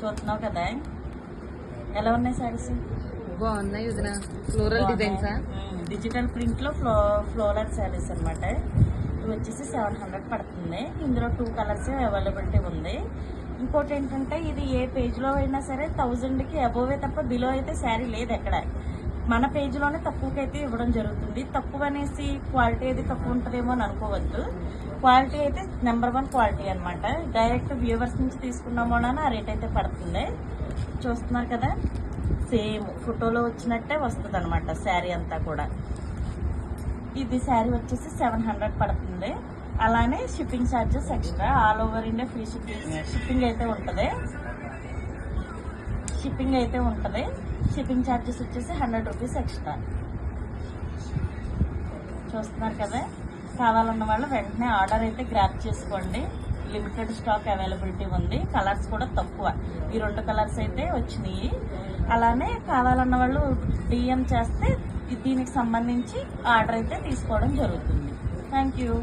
చూస్తున్నావు కదా ఎలా ఉన్నాయి శారీస్. బాగున్నాయి వదిన. ఫ్లోరల్ డిజైన్సా? డిజిటల్ ప్రింట్ లో ఫ్లోరల్ శారీస్ అనమాట. ఇవి వచ్చేసి 700 పడుతుంది. ఇందులో 2 కలర్స్ అవైలబిలిటీ ఉంది. ఇంకోటి ఏంటంటే ఇది ఏ పేజ్లో అయినా సరే 1000కి అబోవే తప్ప బిలో అయితే శారీ లేదు ఎక్కడ. మన పేజ్లోనే తక్కువకైతే ఇవ్వడం జరుగుతుంది. తక్కువ అనేసి క్వాలిటీ అయితే తక్కువ ఉంటుందేమో అని అనుకోవద్దు. క్వాలిటీ అయితే నెంబర్ 1 క్వాలిటీ అనమాట. డైరెక్ట్ వ్యూవర్స్ నుంచి తీసుకున్నామో అని ఆ రేట్ అయితే పడుతుంది. చూస్తున్నారు కదా, సేమ్ ఫోటోలో వచ్చినట్టే వస్తుంది అనమాట శారీ అంతా కూడా. ఇది శారీ వచ్చేసి 700 పడుతుంది. అలానే shipping charges extra. All over India free shipping అయితే ఉంటుంది. షిప్పింగ్ ఛార్జెస్ వచ్చేసి 100 రూపీస్ ఎక్స్ట్రా. చూస్తున్నారు కదా, కావాలన్న వాళ్ళు వెంటనే ఆర్డర్ అయితే గ్రాప్ చేసుకోండి. లిమిటెడ్ స్టాక్ అవైలబిలిటీ ఉంది. కలర్స్ కూడా తక్కువ. ఈ 2 కలర్స్ అయితే వచ్చినాయి. అలానే కావాలన్న వాళ్ళు డిఎం చేస్తే దీనికి సంబంధించి ఆర్డర్ అయితే తీసుకోవడం జరుగుతుంది. Thank you.